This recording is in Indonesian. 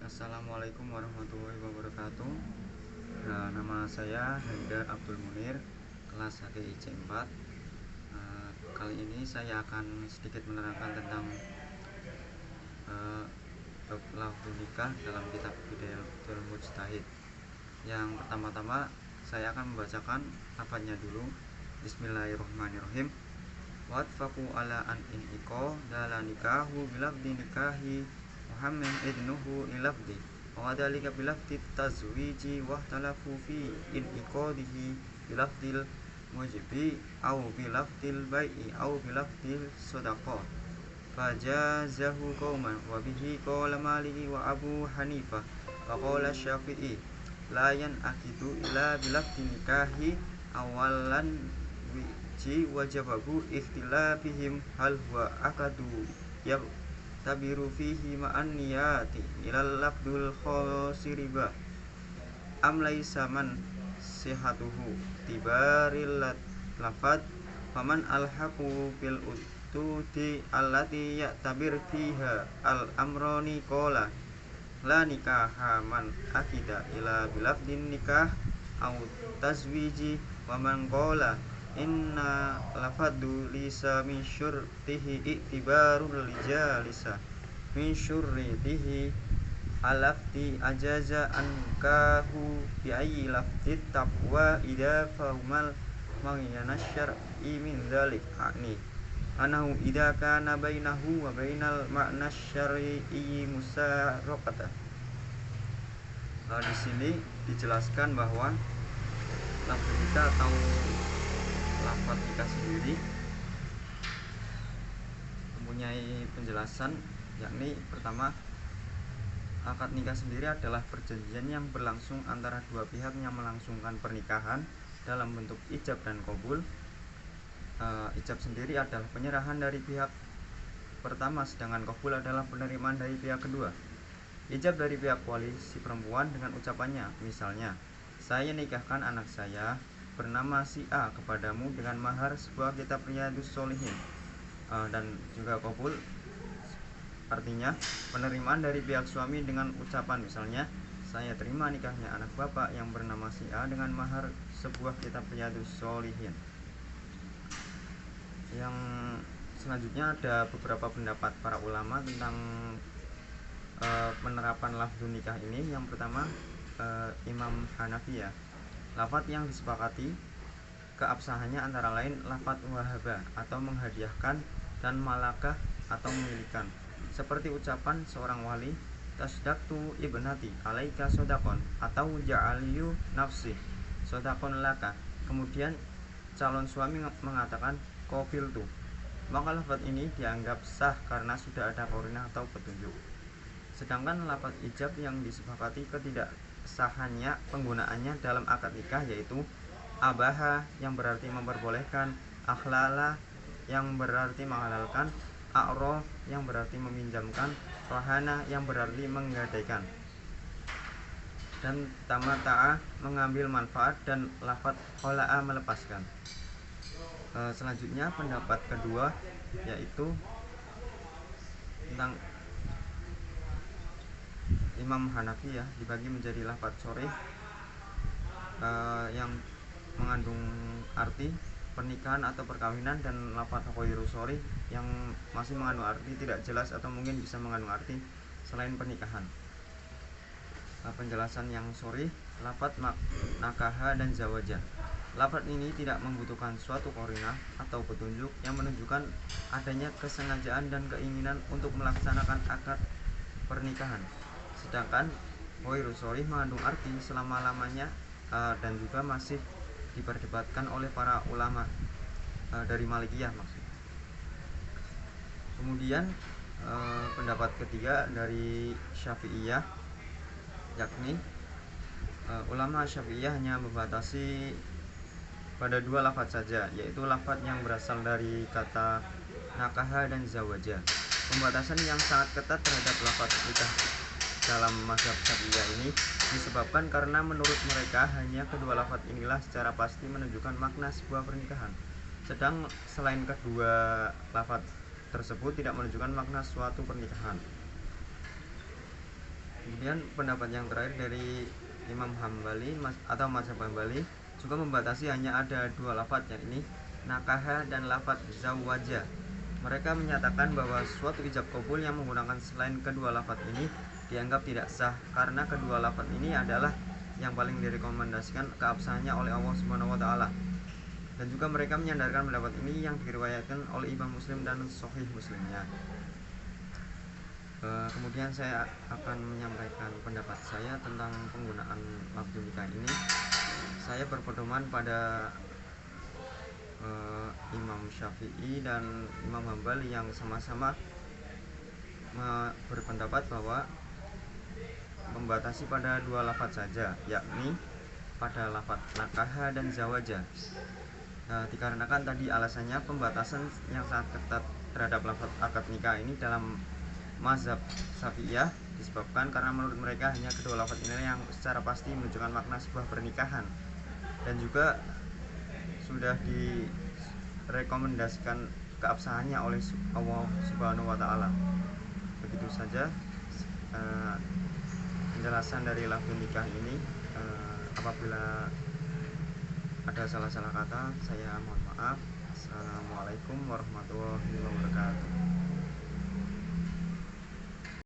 Assalamualaikum warahmatullahi wabarakatuh. Nama saya Haidar Abdul Munir, kelas HKIC 4. Kali ini saya akan sedikit menerangkan tentang bab lafzul nikah dalam kitab Bidayatul Mujtahid. Yang pertama-tama saya akan membacakan lafadznya dulu. Bismillahirrahmanirrahim. Watfaqu ala an in iko dala nikahu bilafdi nikahi Muhammad idnuhu ilafdi wa dzalika bilafdi tazwiji wa talafu fi in iqadihi bilafdil mujibi au bilafdil bai'i au bilafdil sadaqah fajazahu qauman wa bihi qala Maliki wa Abu Hanifah wa qala Syafi'i la akidu ila bilafdi nikahi awalan wajabahu ikhtilafihim hal huwa akadu tabiru fihi ma'an niyati ilal lafdul khosiriba am laisa man sihatuhu tibaril lafad faman alhaqu bil utudi allati ya'tabir fiha al amroni qala la nikaha man akida ila bilafdin nikah au tazwiji wa man qala inna lafadu lisa min syurtihi iktibarul lijalisa min syurtihi alafti ajaza ankahu biayi lafti taqwa idha fahumal maghiyana syar'i min dhalik akni anahu idha kana bainahu wa bainal makna syar'i musarokata. Di sini dijelaskan bahwa lafaz nikah atau lafaz nikah sendiri mempunyai penjelasan, yakni pertama, akad nikah sendiri adalah perjanjian yang berlangsung antara dua pihak yang melangsungkan pernikahan dalam bentuk ijab dan qabul. Ijab sendiri adalah penyerahan dari pihak pertama, sedangkan qabul adalah penerimaan dari pihak kedua. Ijab dari pihak wali si perempuan dengan ucapannya, misalnya, saya nikahkan anak saya bernama si A kepadamu dengan mahar sebuah kitab Riyadhus Shalihin. Dan juga qabul artinya penerimaan dari pihak suami dengan ucapan, misalnya, saya terima nikahnya anak bapak yang bernama si A dengan mahar sebuah kitab Riyadhus Shalihin. Yang selanjutnya ada beberapa pendapat para ulama tentang penerapan lafzul nikah ini. Yang pertama, Imam Hanafi, lafaz yang disepakati keabsahannya antara lain lafaz wahaba atau menghadiahkan dan malakah atau memilikan, seperti ucapan seorang wali, tasdaqtu ibnati alaika sodakon, atau ja'aliyu nafsi sodakon laka. Kemudian calon suami mengatakan qabiltu, maka lafaz ini dianggap sah karena sudah ada qarinah atau petunjuk. Sedangkan lafaz ijab yang disepakati ketidaksahannya penggunaannya dalam akad nikah, yaitu abaha yang berarti memperbolehkan, akhlala yang berarti menghalalkan, a'roh yang berarti meminjamkan, rohana yang berarti menggadaikan, dan tamata'a mengambil manfaat, dan lafaz khola'a melepaskan. Selanjutnya pendapat kedua, yaitu tentang Imam Hanafi, dibagi menjadi lafaz sharih yang mengandung arti pernikahan atau perkawinan, dan lafaz ghairu sharih yang masih mengandung arti tidak jelas atau mungkin bisa mengandung arti selain pernikahan. Penjelasan yang sharih, lafaz nakaha dan zawaja. Lafaz ini tidak membutuhkan suatu qarinah atau petunjuk yang menunjukkan adanya kesengajaan dan keinginan untuk melaksanakan akad pernikahan. Sedangkan ghairu sharih mengandung arti selama-lamanya dan juga masih diperdebatkan oleh para ulama dari Malikiyah maksudnya. Kemudian pendapat ketiga dari Syafi'iyah, yakni ulama Syafi'iyah hanya membatasi pada dua lafaz saja, yaitu lafaz yang berasal dari kata nakaha dan zawaja. Pembatasan yang sangat ketat terhadap lafaz nikah dalam mazhab Syafi'iyah ini disebabkan karena menurut mereka hanya kedua lafaz inilah secara pasti menunjukkan makna sebuah pernikahan, sedang selain kedua lafaz tersebut tidak menunjukkan makna suatu pernikahan. Kemudian pendapat yang terakhir dari Imam Hambali atau mazhab Hambali juga membatasi hanya ada dua lafadz, yakni nakaha dan lafadz zawaja. Mereka menyatakan bahwa suatu ijab kabul yang menggunakan selain kedua lafadz ini dianggap tidak sah karena kedua lafadz ini adalah yang paling direkomendasikan keabsahannya oleh Allah Subhanahu wa taala. Dan juga mereka menyandarkan pendapat ini yang diriwayatkan oleh Imam Muslim dan Sahih Muslimnya. Kemudian saya akan menyampaikan pendapat saya tentang penggunaan lafzul nikah ini. Saya berpedoman pada Imam Syafi'i dan Imam Hambali yang sama-sama berpendapat bahwa membatasi pada dua lafadz saja, yakni pada lafadz nakaha dan zawaja. Dikarenakan tadi alasannya pembatasan yang sangat ketat terhadap lafadz akad nikah ini dalam mazhab Syafi'iyah disebabkan karena menurut mereka hanya kedua lafadz ini yang secara pasti menunjukkan makna sebuah pernikahan, dan juga sudah direkomendasikan keabsahannya oleh Allah Subhanahu wa taala. Begitu saja penjelasan dari lafzul nikah ini. Apabila ada salah-salah kata, saya mohon maaf. Assalamualaikum warahmatullahi wabarakatuh.